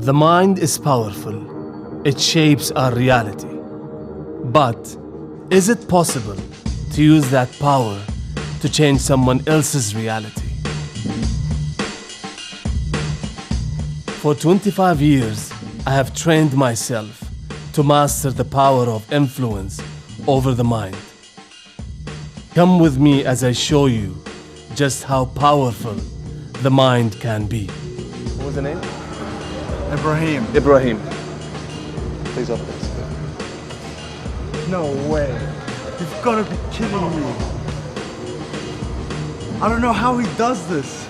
The mind is powerful. It shapes our reality. But is it possible to use that power to change someone else's reality? For 25 years, I have trained myself to master the power of influence over the mind. Come with me as I show you just how powerful the mind can be. What was the name? Ibrahim. Ibrahim. Please open this. No way. You've got to be kidding me. I don't know how he does this.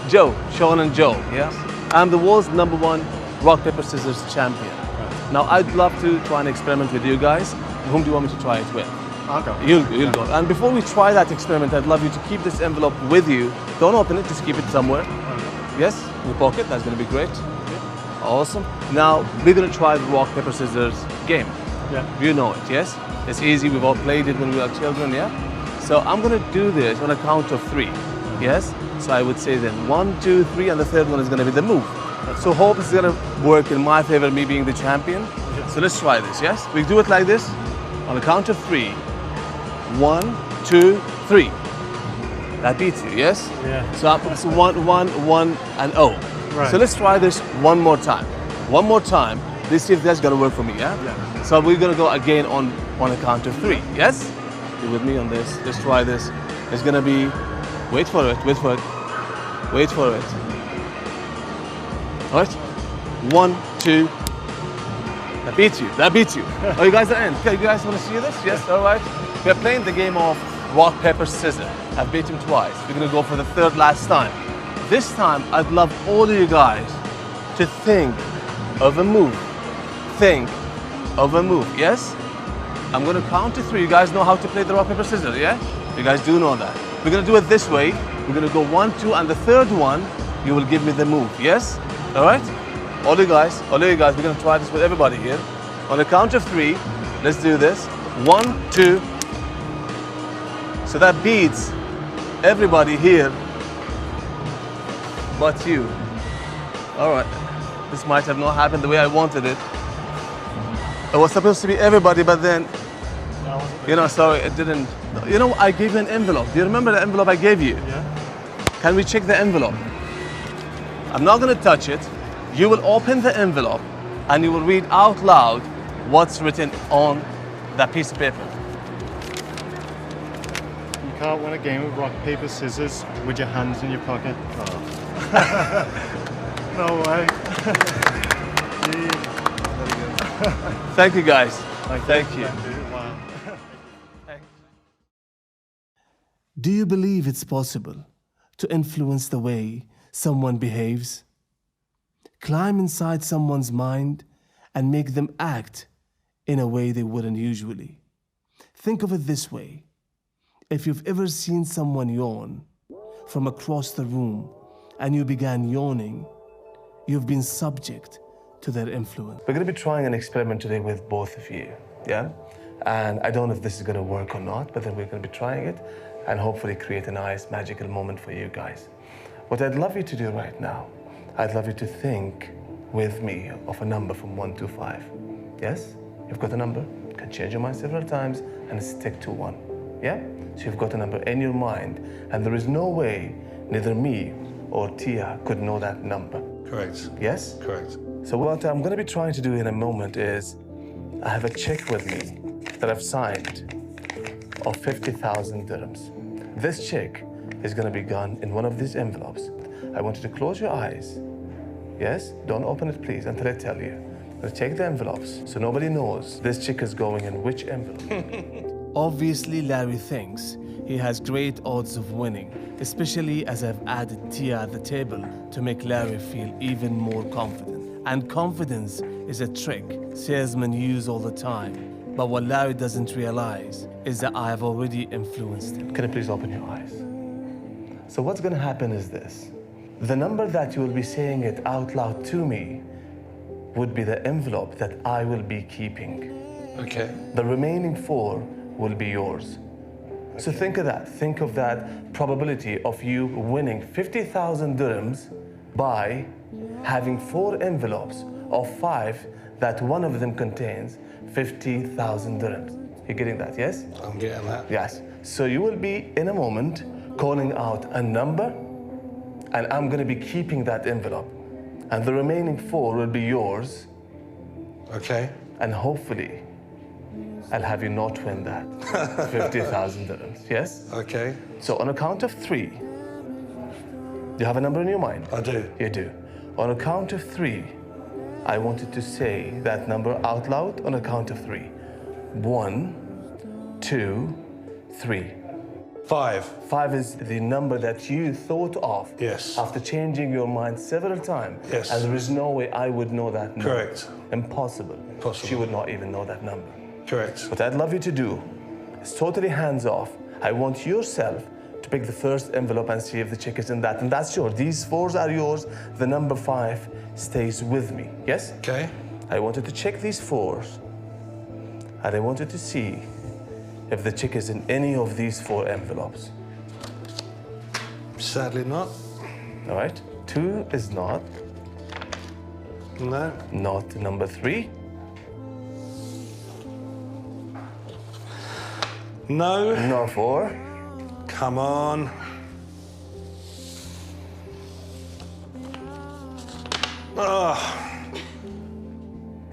Joe, Sean and Joe, yeah? I'm the world's #1 rock, paper, scissors champion. Right. Now, I'd love to try an experiment with you guys. Whom do you want me to try it with? I'll go. You'll go. And before we try that experiment, I'd love you to keep this envelope with you. Don't open it, just keep it somewhere. Yes, in your pocket, that's gonna be great. Yeah. Awesome. Now, we're gonna try the rock, paper, scissors game. Yeah. You know it, yes? It's easy, we've all played it when we were children, yeah? So I'm gonna do this on a count of 3, yes? So I would say then 1, 2, 3, and the third one is gonna be the move. So hope this is gonna work in my favor, me being the champion. So let's try this, yes? We do it like this, on a count of 3. 1, 2, 3. That beats you, yes? Yeah. So it's 1, 1, 1, and 0. Right. So let's try this one more time. One more time. Let's see if that's gonna work for me, yeah? Yeah. So we're gonna go again on a count of 3, yes? Be with me on this. Let's try this. It's gonna be, wait for it, wait for it, wait for it. All right? 1, 2. That beats you, that beats you. Oh, you guys are in. Okay, you guys wanna see this? Yes, all right. We're playing the game of rock, paper, scissors. I've beat him twice. We're gonna go for the third last time. This time, I'd love all of you guys to think of a move. Think of a move, yes? I'm gonna count to 3. You guys know how to play the rock, paper, scissors, yeah? You guys do know that. We're gonna do it this way. We're gonna go 1, 2, and the third one, you will give me the move, yes? All right? All you guys, we're gonna try this with everybody here. On the count of 3, let's do this. 1, 2. So that beats everybody here but you. All right, this might have not happened the way I wanted it. It was supposed to be everybody, but then, you know, sorry, it didn't. You know, I gave you an envelope. Do you remember the envelope I gave you? Yeah. Can we check the envelope? I'm not gonna touch it. You will open the envelope and you will read out loud what's written on that piece of paper. You can't win a game of rock, paper, scissors with your hands in your pocket. Oh. No way. Thank you, guys. Thank you. Wow. Do you believe it's possible to influence the way someone behaves? Climb inside someone's mind and make them act in a way they wouldn't usually. Think of it this way. If you've ever seen someone yawn from across the room and you began yawning, you've been subject to their influence. We're going to be trying an experiment today with both of you, yeah? And I don't know if this is going to work or not, but then we're going to be trying it and hopefully create a nice magical moment for you guys. What I'd love you to do right now, I'd love you to think with me of a number from 1 to 5. Yes? You've got a number, you can change your mind several times and stick to 1. Yeah? So you've got a number in your mind and there is no way neither me or Tia could know that number. Correct. Yes? Correct. So what I'm going to be trying to do in a moment is I have a check with me that I've signed of 50,000 dirhams. This check is going to be gone in one of these envelopes. I want you to close your eyes. Yes? Don't open it, please, until I tell you. I'm going to take the envelopes so nobody knows this check is going in which envelope. Obviously, Larry thinks he has great odds of winning, especially as I've added Tia at the table to make Larry feel even more confident. And confidence is a trick salesmen use all the time. But what Larry doesn't realize is that I have already influenced him. Can you please open your eyes? So what's going to happen is this. The number that you will be saying it out loud to me would be the envelope that I will be keeping. Okay. The remaining 4 will be yours. So think of that. Think of that probability of you winning 50,000 dirhams by having 4 envelopes of 5 that one of them contains 50,000 dirhams. You're getting that, yes? I'm getting that. Yes. So you will be, in a moment, calling out a number, and I'm going to be keeping that envelope. And the remaining 4 will be yours, Okay. and hopefully, I'll have you not win that 50,000 dirhams, yes? Okay. So on a count of 3, do you have a number in your mind? I do. You do. On a count of 3, I wanted to say that number out loud on a count of 3. 1, 2, 3. 5. 5 is the number that you thought of Yes. after changing your mind several times. Yes. And there is no way I would know that number. Correct. Impossible. Impossible. She would not even know that number. Correct. What I'd love you to do is totally hands off. I want yourself to pick the first envelope and see if the check is in that. And that's yours. These 4s are yours. The number 5 stays with me. Yes? Okay. I wanted to check these 4s. And I wanted to see if the check is in any of these 4 envelopes. Sadly not. All right? 2 is not. No. Not number 3. No. Nor 4. Come on. Oh,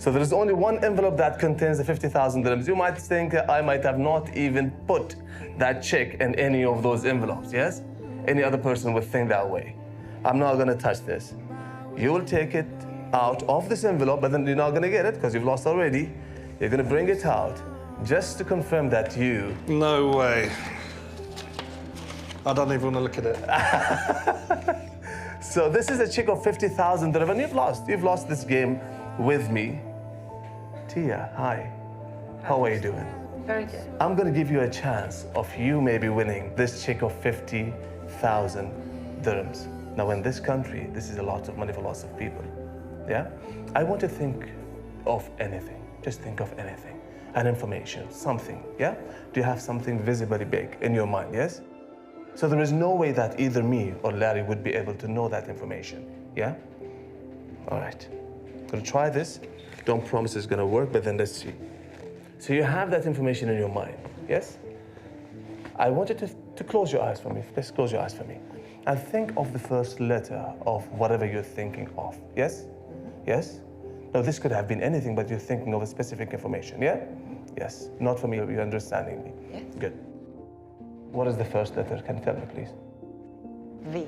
So there is only one envelope that contains the 50,000 dirhams. You might think that I might have not even put that check in any of those envelopes, yes? Any other person would think that way. I'm not gonna touch this. You will take it out of this envelope, but then you're not gonna get it because you've lost already. You're gonna bring it out just to confirm that you... no way. I don't even want to look at it. So this is a check of 50,000 dirhams, and you've lost. You've lost this game with me. Tia, hi. How are you doing? Very good. I'm gonna give you a chance of you maybe winning this check of 50,000 dirhams. Now in this country, this is a lot of money for lots of people, yeah? I want to think of anything, just think of anything. An information, something, yeah? Do you have something visibly big in your mind, yes? So there is no way that either me or Larry would be able to know that information, yeah? All right, I'm gonna try this. Don't promise it's gonna work, but then let's see. So you have that information in your mind, yes? I want you to close your eyes for me. Please close your eyes for me. And think of the first letter of whatever you're thinking of, yes? Yes? No, this could have been anything, but you're thinking of a specific information, yeah? Yes. Not for me, you're understanding me. Yes. Good. What is the first letter? Can you tell me, please? V.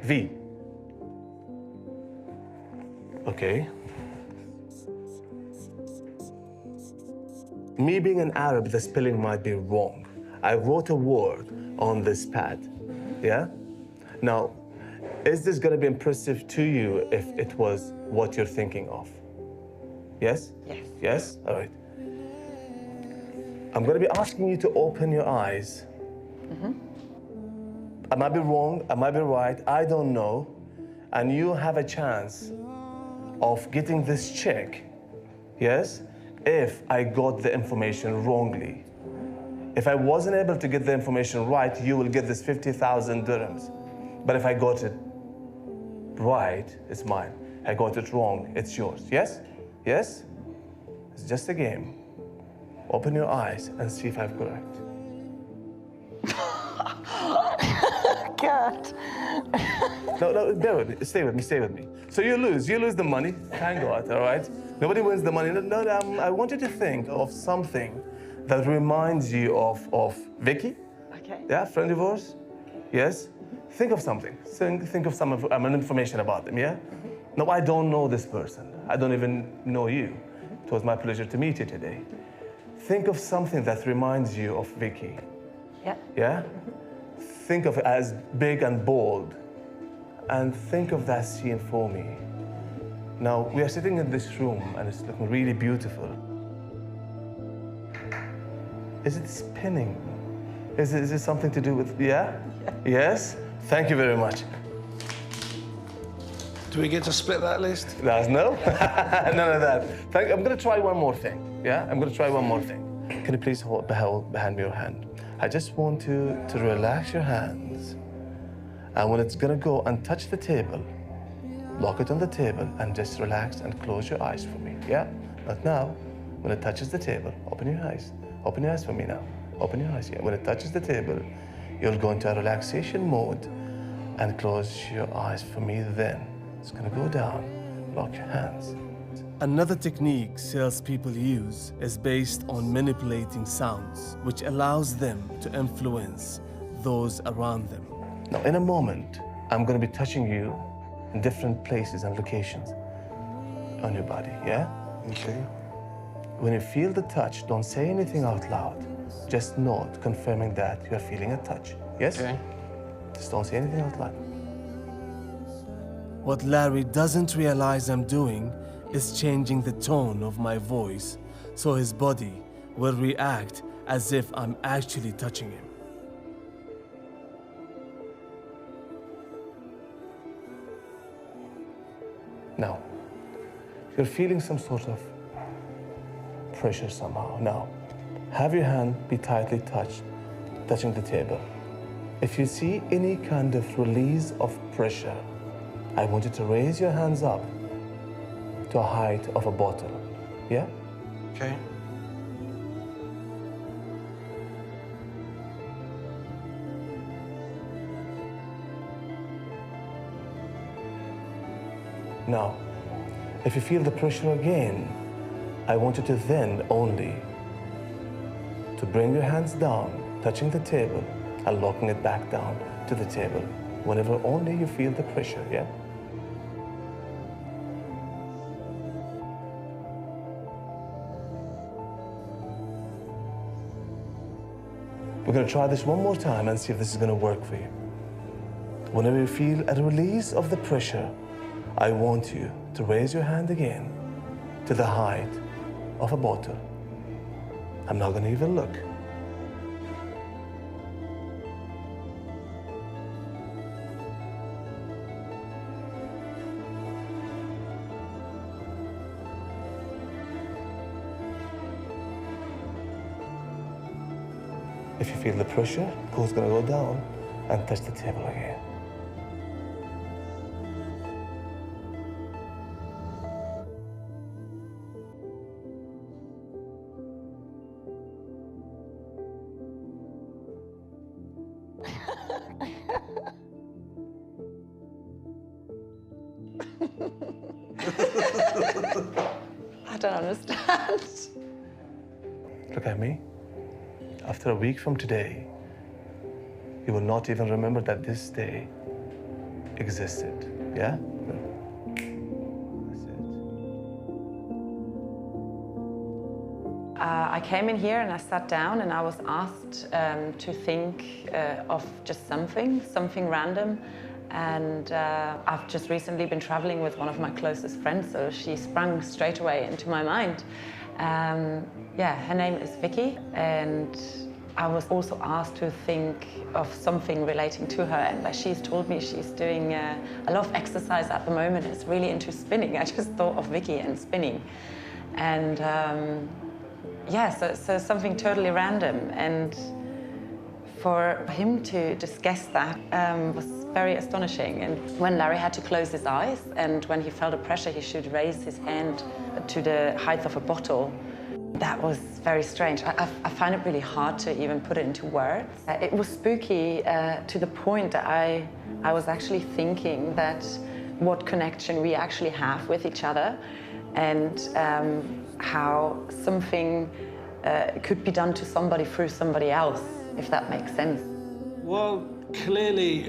V. Okay. Me being an Arab, the spelling might be wrong. I wrote a word on this pad, yeah? Now, is this gonna be impressive to you if it was what you're thinking of? Yes? Yes. Yes? All right. I'm gonna be asking you to open your eyes. I might be wrong, I might be right, I don't know. And you have a chance of getting this check, yes? If I got the information wrongly. If I wasn't able to get the information right, you will get this 50,000 dirhams. But if I got it right, it's mine. I got it wrong, it's yours. Yes? Yes? It's just a game. Open your eyes and see if I'm correct. God. No, bear with me. Stay with me, stay with me. So you lose the money. Thank God, all right? Nobody wins the money. No, I want you to think of something that reminds you of Vicky. Okay. Yeah, friend of yours? Yes? Think of something. Think of some information about them, yeah? No, I don't know this person. I don't even know you. It was my pleasure to meet you today. Think of something that reminds you of Vicky. Yeah. Yeah? Think of it as big and bold. And think of that scene for me. Now, we are sitting in this room and it's looking really beautiful. Is it spinning? Is it something to do with, yeah? Yes? Thank you very much. Do we get to split that list? That's no? None of that. I'm gonna try one more thing, yeah? I'm gonna try one more thing. Can you please hold behind me your hand? I just want to relax your hands. And when it's gonna go and touch the table, lock it on the table and just relax and close your eyes for me, yeah? But now, when it touches the table, open your eyes. Open your eyes for me now. Open your eyes, yeah. When it touches the table, you'll go into a relaxation mode and close your eyes for me then. It's gonna go down, lock your hands. Another technique salespeople use is based on manipulating sounds, which allows them to influence those around them. Now, in a moment, I'm gonna be touching you in different places and locations on your body, yeah? Okay. When you feel the touch, don't say anything out loud. Just note, confirming that you're feeling a touch, yes? Okay. Just don't say anything out loud. What Larry doesn't realize I'm doing is changing the tone of my voice so his body will react as if I'm actually touching him. Now, you're feeling some sort of pressure somehow. Now, have your hand be tightly touching the table. If you see any kind of release of pressure, I want you to raise your hands up to a height of a bottle, yeah? Okay. Now, if you feel the pressure again, I want you to then only to bring your hands down, touching the table, and locking it back down to the table whenever only you feel the pressure, yeah? We're gonna try this one more time and see if this is gonna work for you. Whenever you feel a release of the pressure, I want you to raise your hand again to the height of a bottle. I'm not gonna even look. If you feel the pressure, it's gonna go down and touch the table again. I don't understand. Look at me. After a week from today, you will not even remember that this day existed, yeah? That's it. I came in here and I sat down and I was asked to think of just something random. And I've just recently been traveling with one of my closest friends, so she sprung straight away into my mind. Yeah, her name is Vicky, and I was also asked to think of something relating to her, and she's told me she's doing a lot of exercise at the moment. It's really into spinning. I just thought of Vicky and spinning. And yeah, so something totally random. And for him to just guess that was very astonishing. And when Larry had to close his eyes and when he felt the pressure, he should raise his hand to the height of a bottle. That was very strange. I find it really hard to even put it into words. It was spooky to the point that I was actually thinking that what connection we actually have with each other and how something could be done to somebody through somebody else, if that makes sense. Well, clearly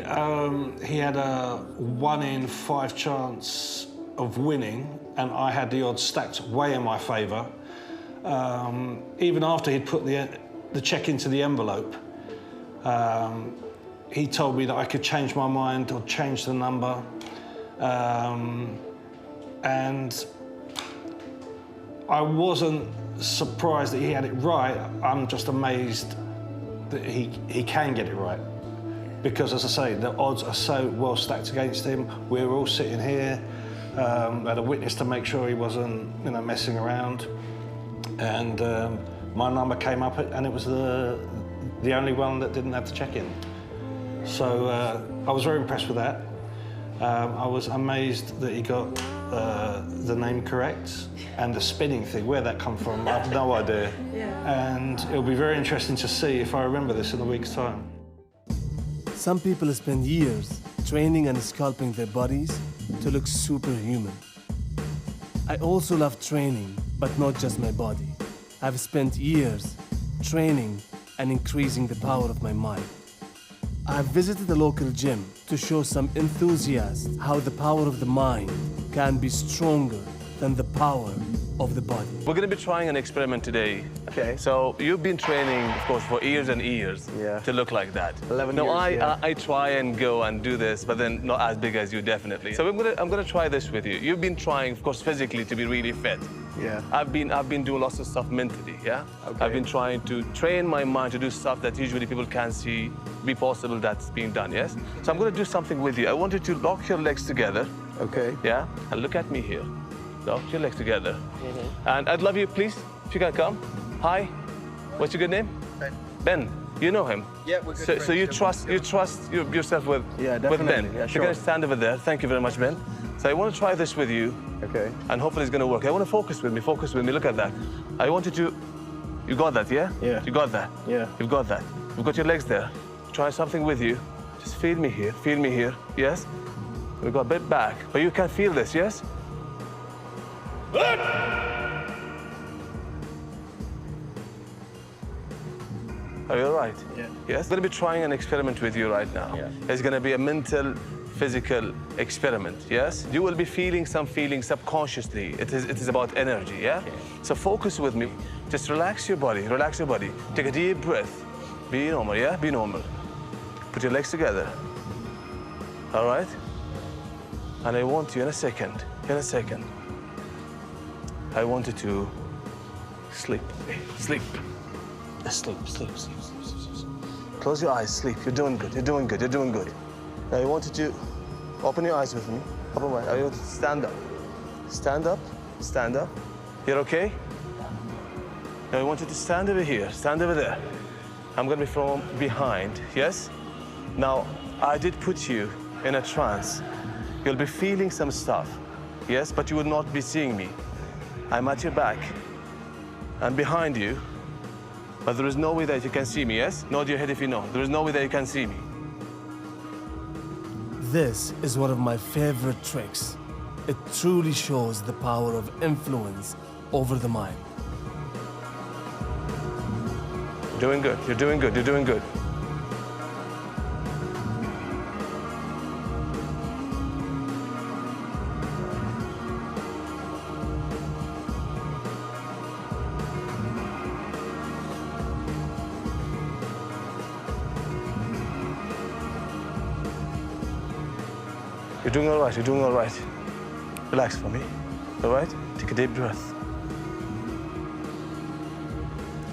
he had a 1 in 5 chance of winning, and I had the odds stacked way in my favour. Even after he'd put the cheque into the envelope, he told me that I could change my mind or change the number. And I wasn't surprised that he had it right. I'm just amazed that he can get it right. Because, as I say, the odds are so well stacked against him. We were all sitting here, had a witness to make sure he wasn't, messing around. And my number came up, and it was the only one that didn't have to check in. So I was very impressed with that. I was amazed that he got the name correct, and the spinning thing, where that come from, I have no idea. And it'll be very interesting to see if I remember this in a week's time. Some people spend years training and sculpting their bodies to look superhuman. I also love training, but not just my body. I've spent years training and increasing the power of my mind. I've visited a local gym to show some enthusiasts how the power of the mind can be stronger than the power of the body. We're going to be trying an experiment today. Okay. So you've been training, of course, for years and years to look like that. 11 no, years, I try and go and do this, but then not as big as you, definitely. So I'm gonna try this with you. You've been trying, of course, physically to be really fit. Yeah. I've been doing lots of stuff mentally, yeah? Okay. I've been trying to train my mind to do stuff that usually people can't see be possible that's being done, yes? So I'm gonna do something with you. I want you to lock your legs together, Okay. yeah? And look at me here. Lock your legs together. And I'd love you, please, if you can come. Hi, what's your good name? Ben. Ben, you know him? Yeah, we're good So friends. you trust yourself with, Yeah, with definitely. Ben. Yeah, You're sure. gonna stand over there. Thank you very much, Ben. So I want to try this with you, Okay. and hopefully it's gonna work. I want to focus with me, look at that. I want you to, you got that, yeah? Yeah. You got that? Yeah. You've got that. You've got your legs there. Try something with you. Just feel me here, yes? We got a bit back, but you can feel this, yes? Are you all right? Yeah. Yes? I'm going to be trying an experiment with you right now. Yeah. It's going to be a mental, physical experiment, yes? You will be feeling some feelings subconsciously. It is about energy, yeah? Okay. So focus with me. Just relax your body, relax your body. Take a deep breath. Be normal, yeah? Be normal. Put your legs together. All right? And I want you in a second, I want you to sleep. Sleep. Sleep. Close your eyes, sleep. You're doing good. Now I want you to open your eyes with me. Open wide. I want you to stand up. Stand up. You're okay? Now I want you to stand over here, stand over there. I'm gonna be from behind, yes? Now, I did put you in a trance. You'll be feeling some stuff, yes? But you will not be seeing me. I'm at your back. I'm behind you. But there is no way that you can see me, yes? Nod your head if you know. There is no way that you can see me. This is one of my favorite tricks. It truly shows the power of influence over the mind. Doing good, you're doing good. You're doing all right. Relax for me, all right? Take a deep breath.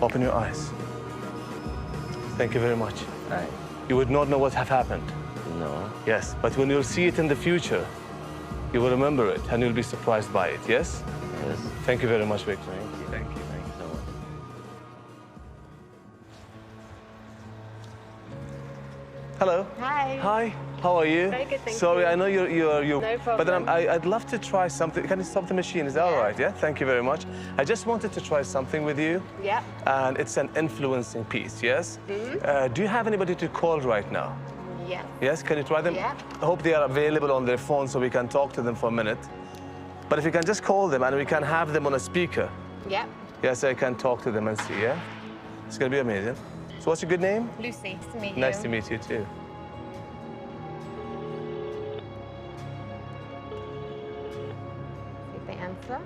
Open your eyes. Thank you very much. Right. You would not know what have happened. No. Yes, but when you'll see it in the future, you will remember it and you'll be surprised by it, yes? Yes. Thank you very much, Victor. Thank you so much. Hello. Hi. Hi. How are you? Very good, thank Sorry, you. I know you're. No But then problem. I'd love to try something. Can you stop the machine? Is that all Yeah. right? Yeah. Thank you very much. I just wanted to try something with you. Yeah. And it's an influencing piece. Yes. Do you have anybody to call right now? Yeah. Yes. Can you try them? Yeah. I hope they are available on their phone so we can talk to them for a minute. But if you can just call them and we can have them on a speaker. Yeah. Yes, I can talk to them and see. Yeah. It's gonna be amazing. So what's your good name? Lucy, nice to meet you. Nice to meet you too. If they answer.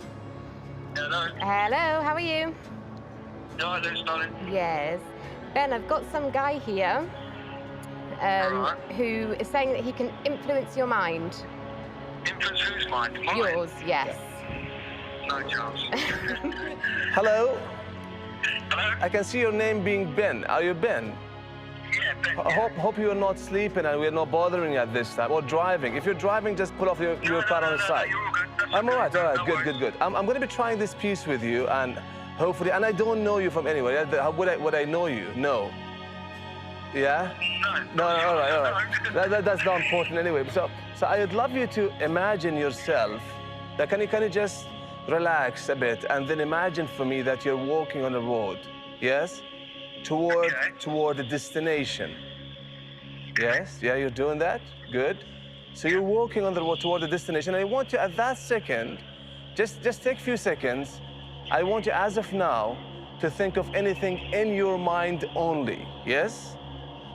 Hello. Hello, how are you? Yeah, there's darling. Yes. Ben, I've got some guy here Alright. who is saying that he can influence your mind. Influence whose mind? Mine? Yours, yes. No chance. Hello. Hello? I can see your name being Ben. Are you Ben? Yeah, Ben. I hope you are not sleeping and we're not bothering you at this time or driving. If you're driving, just pull off your car on the side. You're all good. That's I'm all okay. right, No worries. good. I'm going to be trying this piece with you and hopefully, and I don't know you from anywhere. Would I know you? No. Yeah? No, all right, all right. That's not important anyway. So I would love you to imagine yourself. Can you just relax a bit and then imagine for me that you're walking on a road, yes? Toward the destination. Yes? Yeah, you're doing that? Good. So you're walking on the road toward the destination. I want you at that second, just take a few seconds. I want you, as of now, to think of anything in your mind only, yes?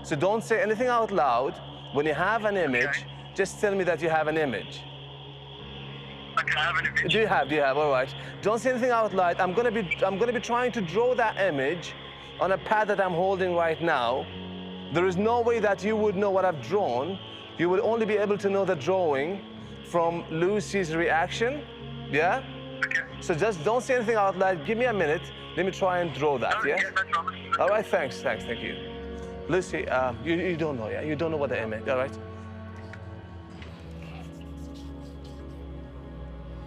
So don't say anything out loud. When you have an image, just tell me that you have an image. Okay, I have an image. Do you have, all right. Don't say anything out loud. I'm gonna be trying to draw that image on a pad that I'm holding right now. There is no way that you would know what I've drawn. You would only be able to know the drawing from Lucy's reaction, yeah? Okay. So just don't say anything out loud. Give me a minute. Let me try and draw that, yeah? No problem. All right, thanks, thank you. Lucy, you don't know, yeah? You don't know what the image, all right?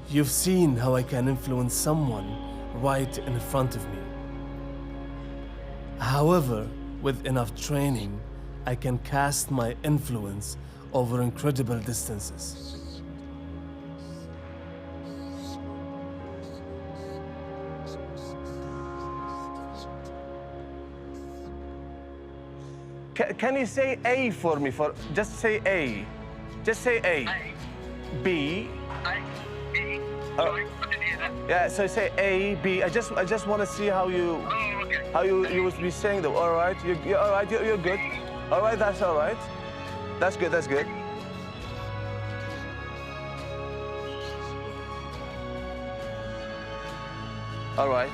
You've seen how I can influence someone right in front of me. However, with enough training, I can cast my influence over incredible distances. Can you say A for me? Just say A. Just say A. B. Sorry, I didn't hear that. Yeah, so say A, B. I just want to see how you would be saying them. All right, you're all right. You're good. All right, that's all right. That's good. That's good. All right.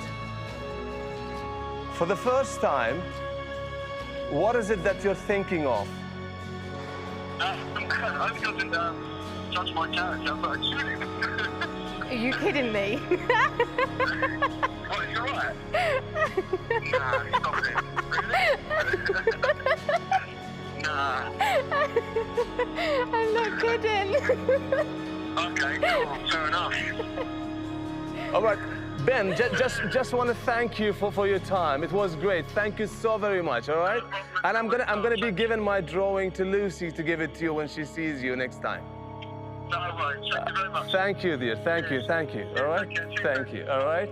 For the first time, what is it that you're thinking of? I hope it doesn't judge my character, but it's shooting. Are you kidding me? What, is you alright? Nah, stop it. Really? Nah. I'm not kidding. Okay, cool, fair enough. All right, Ben, just want to thank you for your time. It was great. Thank you so very much. All right, and I'm gonna be giving my drawing to Lucy to give it to you when she sees you next time. No worries, thank you very much. Thank you, dear. Thank you. All right. Thank you. All right.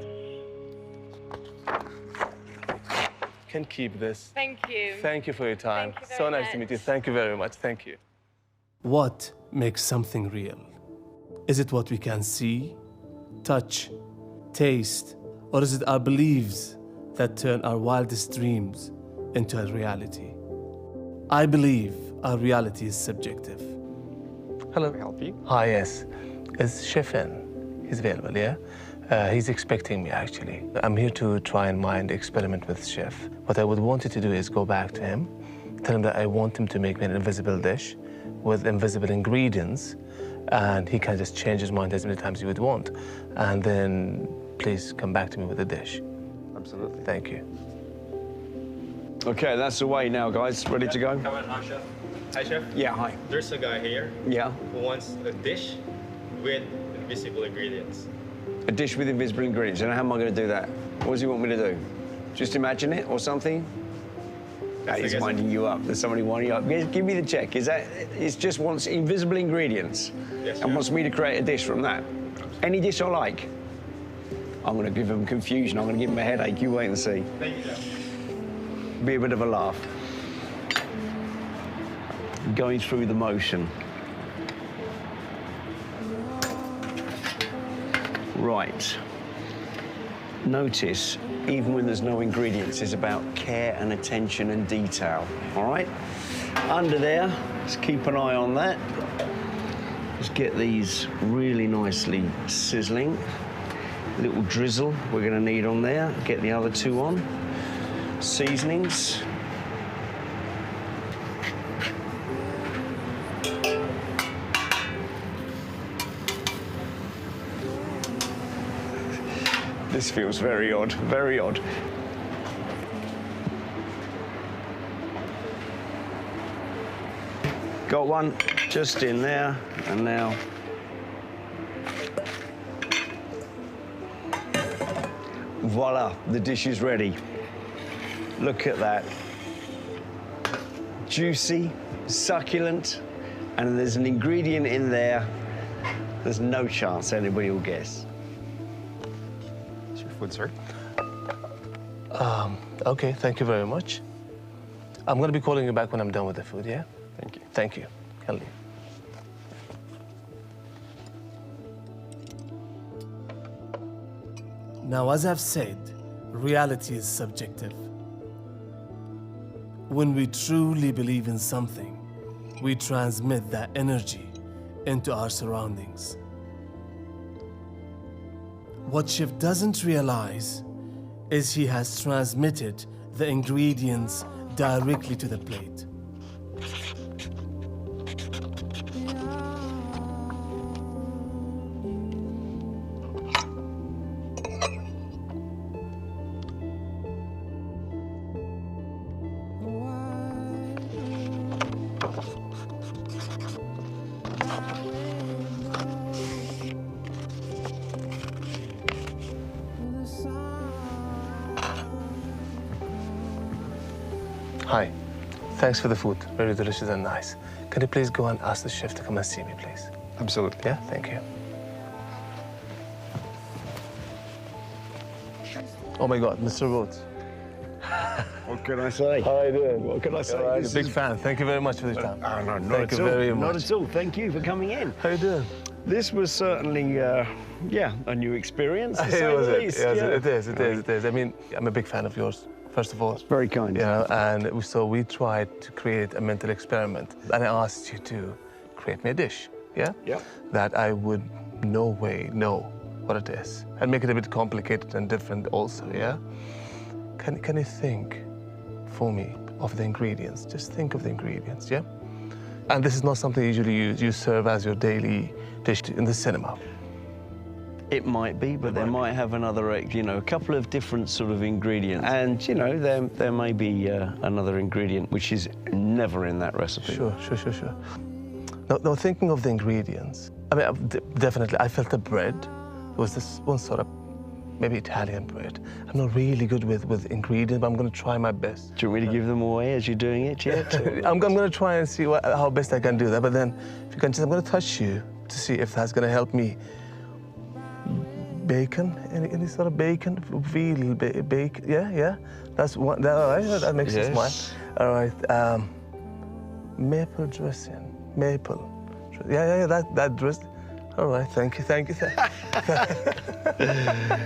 Can keep this. Thank you. Thank you for your time. Thank you So very nice to meet you. much. Thank you very much. Thank you. What makes something real? Is it what we can see, touch, taste, or is it our beliefs that turn our wildest dreams into a reality? I believe our reality is subjective. Hello. Can I help you? Hi, yes. Is Chef in? He's available, yeah? He's expecting me, actually. I'm here to try and mind experiment with Chef. What I would want you to do is go back to him, tell him that I want him to make me an invisible dish with invisible ingredients, and he can just change his mind as many times he would want. And then please come back to me with the dish. Absolutely. Thank you. Okay, that's away now, guys. Ready to go? Come on, hi, Chef. Hi, Chef. Yeah, hi. There's a guy here Yeah. who wants a dish with invisible ingredients. A dish with invisible ingredients. And how am I going to do that? What does he want me to do? Just imagine it or something? That is guess- winding you up. There's somebody winding you up. Give me the check. Is that, it just wants invisible ingredients Yes, and sir. wants me to create a dish from that? Any dish I like? I'm going to give him confusion. I'm going to give him a headache. You wait and see. Thank you, Chef. Be a bit of a laugh. Going through the motion. Right. Notice, even when there's no ingredients, it's about care and attention and detail, all right? Under there, let's keep an eye on that. Let's get these really nicely sizzling. A little drizzle we're gonna need on there. Get the other two on. Seasonings. This feels very odd, very odd. Got one just in there, and now voila, the dish is ready. Look at that. juicy, succulent, and there's an ingredient in there. There's no chance anybody will guess. It's your food, sir. Okay, thank you very much. I'm gonna be calling you back when I'm done with the food, yeah? Thank you. Thank you. Can leave. Now, as I've said, reality is subjective. When we truly believe in something, we transmit that energy into our surroundings. What Chef doesn't realize is he has transmitted the ingredients directly to the plate. Hi. Thanks for the food. Very delicious and nice. Can you please go and ask the chef to come and see me, please? Absolutely. Yeah, thank you. Oh my God, Mr. Rhodes. What can I say? How are you doing? What can I say? I'm a big fan. Thank you very much for this time. No, not Thank at you all. very Not much. at all. Thank you for coming in. How you doing? This was certainly, yeah, a new experience. To say It was the it. least. Yes, yeah. it is. I mean, I'm a big fan of yours, first of all. Very kind. Yeah, and so we tried to create a mental experiment, and I asked you to create me a dish, yeah? Yeah. That I would no way know what it is, and make it a bit complicated and different also, yeah? Can you think for me of the ingredients? Just think of the ingredients, yeah? And this is not something you usually you serve as your daily dish in the cinema. It might be, but they might have another, you know, a couple of different sort of ingredients. And, you know, there may be another ingredient which is never in that recipe. Sure. Now, thinking of the ingredients, I mean, definitely, I felt the bread. There was this one sort of, maybe Italian bread. I'm not really good with ingredients, but I'm going to try my best. Do you want me to give them away as you're doing it yet? I'm going to try and see how best I can do that. But then, if you can just, I'm going to touch you to see if that's going to help me. Bacon? Any sort of bacon? Veal bacon? Yeah. That's one. All right. That makes you smile. All right. Maple dressing. Maple. Yeah. That dressing. All right. Thank you.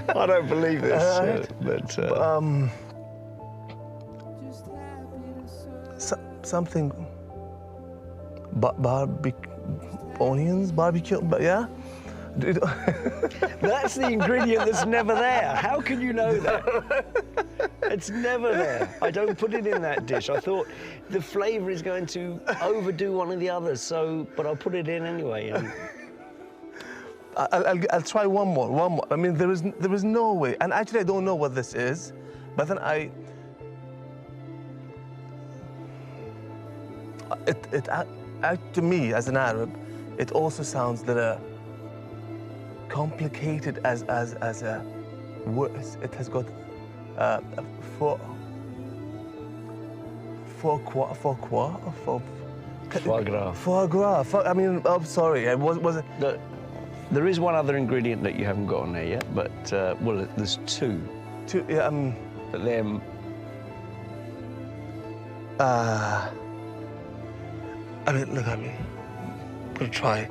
I don't believe this. Right. Something. Onions, barbecue. But yeah. That's the ingredient that's never there. How can you know that? It's never there. I don't put it in that dish. I thought the flavour is going to overdo one of the others, but I'll put it in anyway. I'll try one more. I mean, there is no way. And actually, I don't know what this is, but then to me, as an Arab, it also sounds that complicated as a word. It has got foie gras. I mean, I'm sorry. Was it? There is one other ingredient that you haven't got on there yet, but well, there's two. Yeah. But they're. I mean, look at me. I'm gonna try.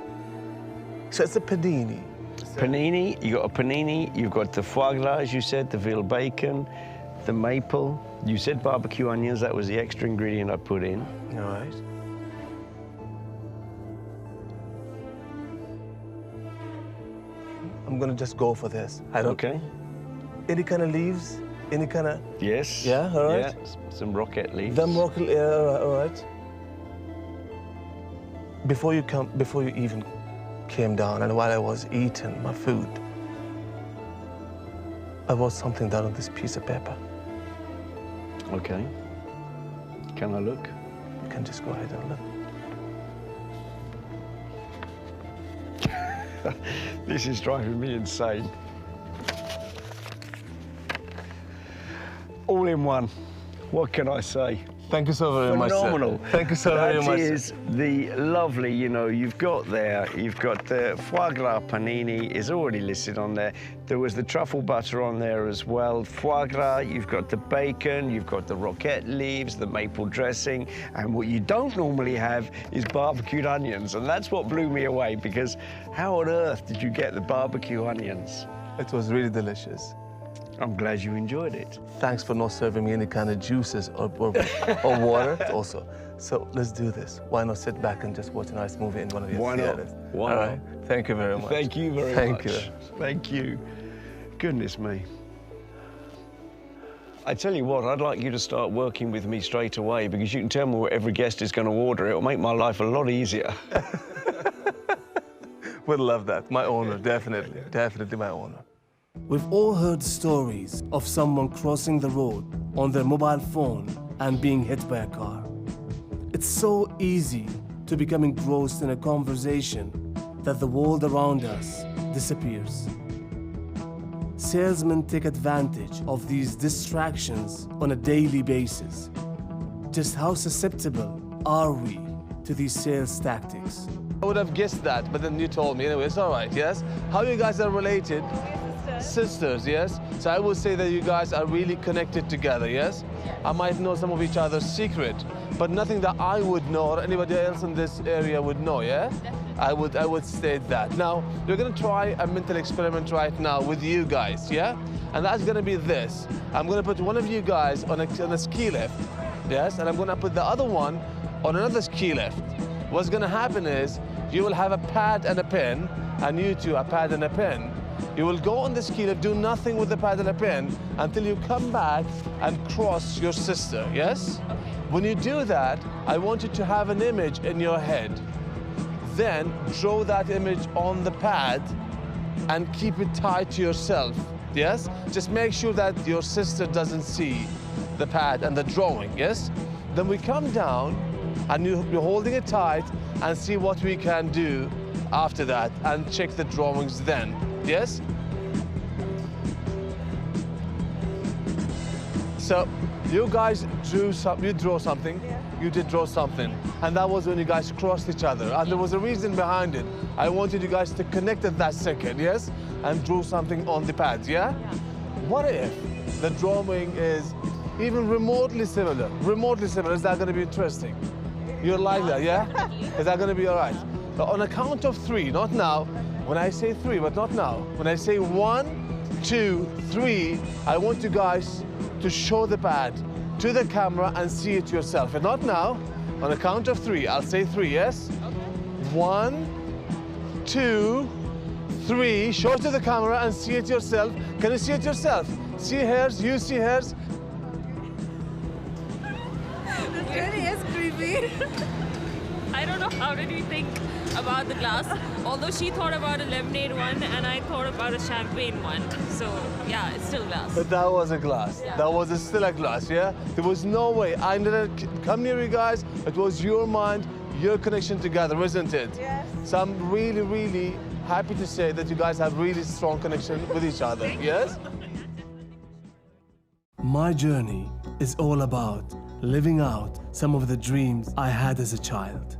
So it's a panini. Panini, you got a panini, you've got the foie gras, as you said, the veal bacon, the maple. You said barbecue onions, that was the extra ingredient I put in. All right. I'm gonna just go for this. Okay. Any kind of leaves? Any kind of... Yes. Yeah, all right. Yeah, some rocket leaves. All right. Before you even came down, and while I was eating my food, I wrote something down on this piece of paper. Okay. Can I look? You can just go ahead and look. This is driving me insane. All in one. What can I say? Thank you so very much, sir. Phenomenal. Thank you so very much, That sir. is the lovely, you know, you've got the foie gras panini is already listed on there. There was the truffle butter on there as well. Foie gras, you've got the bacon, you've got the roquette leaves, the maple dressing, and what you don't normally have is barbecued onions, and that's what blew me away, because how on earth did you get the barbecue onions? It was really delicious. I'm glad you enjoyed it. Thanks for not serving me any kind of juices or water also. So let's do this. Why not sit back and just watch a nice movie in one of these theaters? Why All not? right. Thank you very much. Thank you very Thank much. you. Thank you. Goodness me. I tell you what, I'd like you to start working with me straight away, because you can tell me what every guest is going to order. It'll make my life a lot easier. Would love that. My honor, definitely. Definitely my honor. We've all heard stories of someone crossing the road on their mobile phone and being hit by a car. It's so easy to become engrossed in a conversation that the world around us disappears. Salesmen take advantage of these distractions on a daily basis. Just how susceptible are we to these sales tactics? I would have guessed that, but then you told me. Anyway, it's all right, yes? How you guys are related? Sisters, yes? So I would say that you guys are really connected together, yes? I might know some of each other's secret, but nothing that I would know or anybody else in this area would know, yeah? I would state that. Now, we're gonna try a mental experiment right now with you guys, yeah? And that's gonna be this. I'm gonna put one of you guys on a ski lift, yes? And I'm gonna put the other one on another ski lift. What's gonna happen is you will have a pad and a pen, and you two a pad and a pen. You will go on the ski lift, do nothing with the pad and a pen until you come back and cross your sister, yes? When you do that, I want you to have an image in your head. Then draw that image on the pad and keep it tied to yourself, yes? Just make sure that your sister doesn't see the pad and the drawing, yes? Then we come down and you're holding it tight and see what we can do after that and check the drawings then, yes? So you guys drew you draw something, you did draw something, and that was when you guys crossed each other, and there was a reason behind it. I wanted you guys to connect at that second, yes? And drew something on the pads, yeah? What if the drawing is even remotely similar? Remotely similar, is that gonna be interesting? You're like that, yeah? Is that gonna be all right? But on a count of three, not now. When I say three, but not now. When I say 1, 2, 3, I want you guys to show the pad to the camera and see it yourself. And not now. On a count of 3, I'll say 3, yes? 1, 2, 3. Show it to the camera and see it yourself. Can you see it yourself? See hers, you see hers. This really is creepy. I don't know how did he think about the glass. Although she thought about a lemonade one and I thought about a champagne one. So yeah, it's still glass. But that was a glass. Yeah. That was still a glass, yeah? There was no way. I didn't come near you guys. It was your mind, your connection together, isn't it? Yes. So I'm really, really happy to say that you guys have really strong connection with each other, yes? My journey is all about living out some of the dreams I had as a child.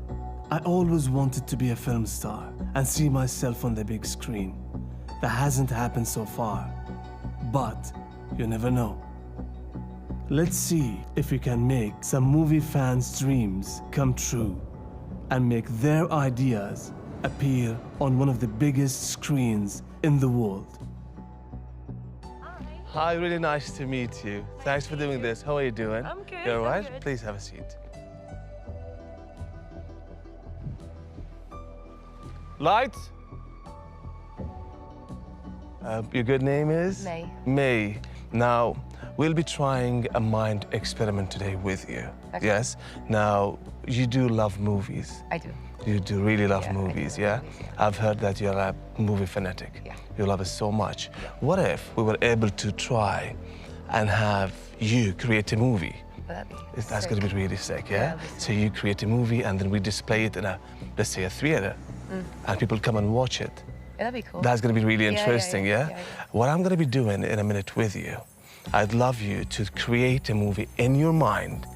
I always wanted to be a film star and see myself on the big screen. That hasn't happened so far, but you never know. Let's see if we can make some movie fans' dreams come true and make their ideas appear on one of the biggest screens in the world. Hi, really nice to meet you. Thanks for doing this. How are you doing? I'm good, You all I'm right? good. Please have a seat. Lights? Your good name is? May. May. Now, we'll be trying a mind experiment today with you. Okay. Yes? Now, you do love movies. I do. You do really love Yeah, I do movies, love yeah? movies, yeah. I've heard that you're a movie fanatic. Yeah. You love it so much. What if we were able to try and have you create a movie? That'd be That's sick. going to be really sick, yeah? Yeah, that'd be So you create a movie and then we display it in a, let's say, a theater, and people come and watch it. Yeah, that'd be cool. That's going to be really Yeah, yeah, interesting, yeah, yeah? yeah. What I'm going to be doing in a minute with you, I'd love you to create a movie in your mind,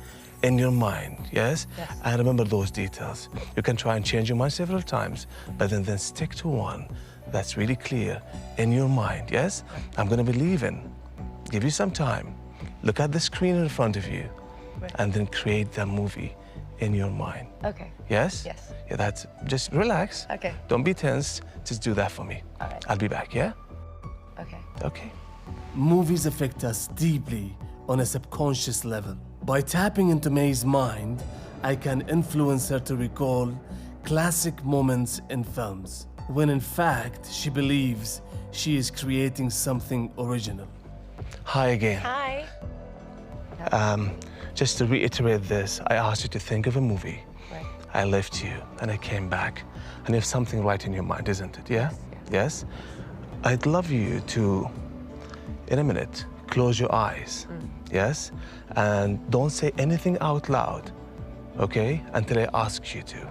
in your mind, yes? Yes. And remember those details. You can try and change your mind several times, but then stick to one that's really clear in your mind, yes? I'm gonna be leaving. Give you some time. Look at the screen in front of you, Right. and then create that movie in your mind. Okay. Yes? Yes. Yeah, that's, just relax. Okay. Don't be tense, just do that for me. All right. I'll be back, yeah? Okay. Okay. Movies affect us deeply on a subconscious level. By tapping into May's mind, I can influence her to recall classic moments in films, when in fact she believes she is creating something original. Hi again. Hi. Just to reiterate this, I asked you to think of a movie. Right. I left you and I came back. And you have something right in your mind, isn't it? Yeah? Yes? I'd love you to, in a minute, close your eyes. Yes? And don't say anything out loud, okay? Until I ask you to.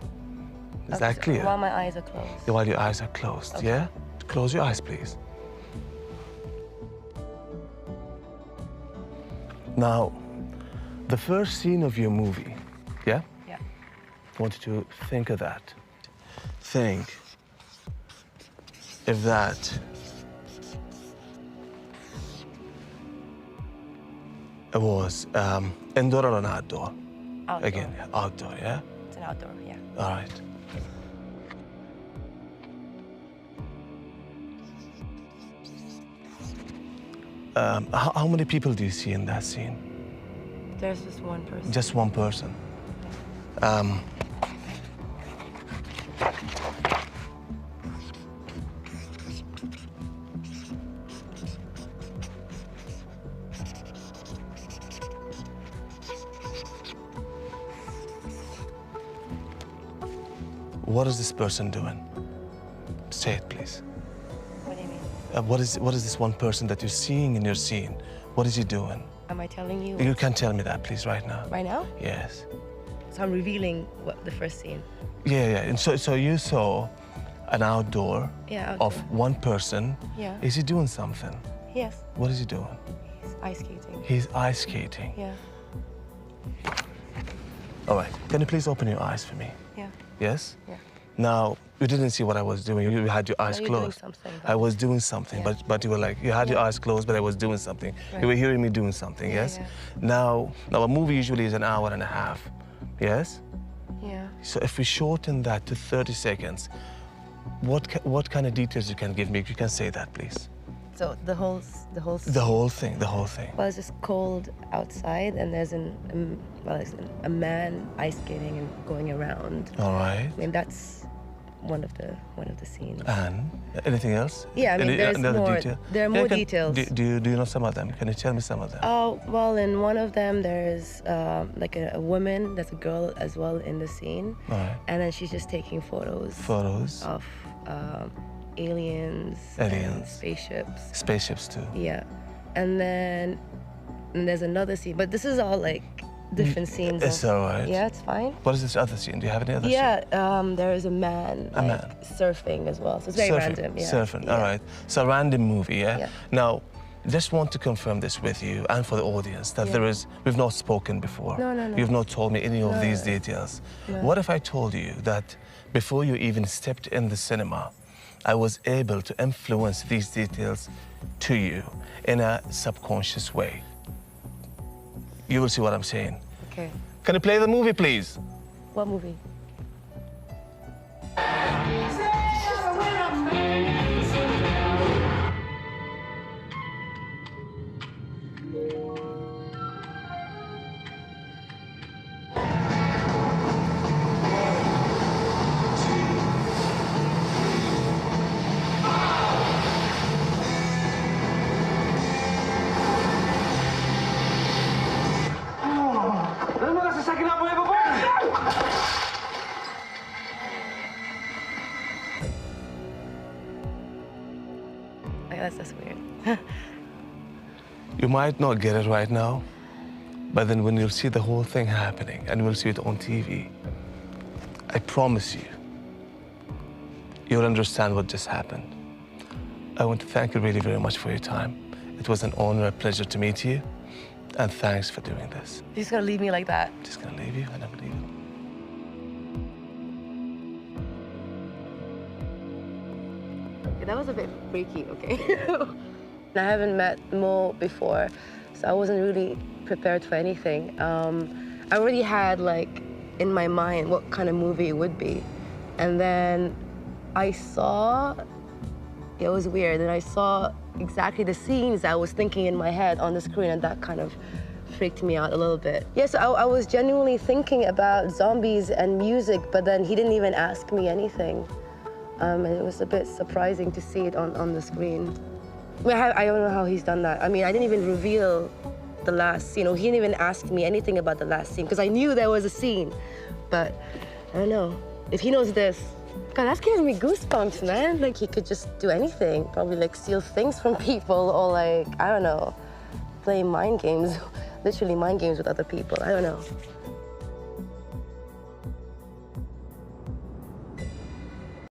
Is that clear? While my eyes are closed. While your eyes are closed, Okay. yeah? Close your eyes, please. Now, the first scene of your movie, yeah? Yeah. I want you to think of that. Think if that was indoor or an outdoor? Outdoor. Again, outdoor, yeah? It's an outdoor, yeah. All right. How many people do you see in that scene? There's just one person. Just one person. What is this person doing? Say it, please. What do you mean? What is this one person that you're seeing in your scene? What is he doing? Am I telling you? You can tell me that, please, right now. Right now? Yes. So I'm revealing what the first scene. Yeah. And so you saw an outdoor, Yeah, of outdoor. one person. Yeah. Is he doing something? Yes. What is he doing? He's ice skating. He's ice skating. Yeah. All right. Can you please open your eyes for me? Yeah. Yes? Yeah. Now, you didn't see what I was doing. You had your eyes you're doing closed. something, I was doing something, Yeah. but you were like, you had your eyes closed, but I was doing something. Right. You were hearing me doing something, Yeah, yes? yeah. Now, a movie usually is an hour and a half, yes? Yeah. So if we shorten that to 30 seconds, what kind of details you can give me? You can say that, please. So the whole The whole thing, the whole thing. Well, it's just cold outside, and there's a man ice skating and going around. All right. I mean, that's one of the scenes. And anything else? Yeah, I mean, there's another more. detail? There are Yeah, more can- details. Do you know some of them? Can you tell me some of them? Oh, well, in one of them, there's like a woman, there's a girl as well in the scene. All right. And then she's just taking photos. Photos. Of aliens. Aliens. And spaceships. Spaceships too. Yeah. And then there's another scene. But this is all like different scenes. It's all right. Yeah, it's fine. What is this other scene? Do you have any other scene? Yeah, there is a man. A like, man. surfing as well. So it's very random. Yeah. Surfing, Yeah. all right. So a random movie, yeah? Yeah. Now, just want to confirm this with you and for the audience that Yeah. we've not spoken before. No, no, no. You've not told me any of No. these details. No. What if I told you that before you even stepped in the cinema, I was able to influence these details to you in a subconscious way? You will see what I'm saying. Okay. Can you play the movie, please? What movie? That's weird. You might not get it right now, but then when you'll see the whole thing happening and you'll see it on TV, I promise you, you'll understand what just happened. I want to thank you really very much for your time. It was an honor, a pleasure to meet you. And thanks for doing this. You're just gonna leave me like that? Just gonna leave you and I'm leaving. That was a bit freaky, okay? I haven't met Mo before, so I wasn't really prepared for anything. I already had, like, in my mind what kind of movie it would be. And then I saw, it was weird, and I saw exactly the scenes I was thinking in my head on the screen, and that kind of freaked me out a little bit. Yes, I was genuinely thinking about zombies and music, but then he didn't even ask me anything. And it was a bit surprising to see it on the screen. I don't know how he's done that. I mean, I didn't even reveal the last scene. He didn't even ask me anything about the last scene, because I knew there was a scene. But I don't know. If he knows this, God, that's giving me goosebumps, man. Like, he could just do anything. Probably, like, steal things from people or, like, I don't know, play mind games, literally mind games with other people. I don't know.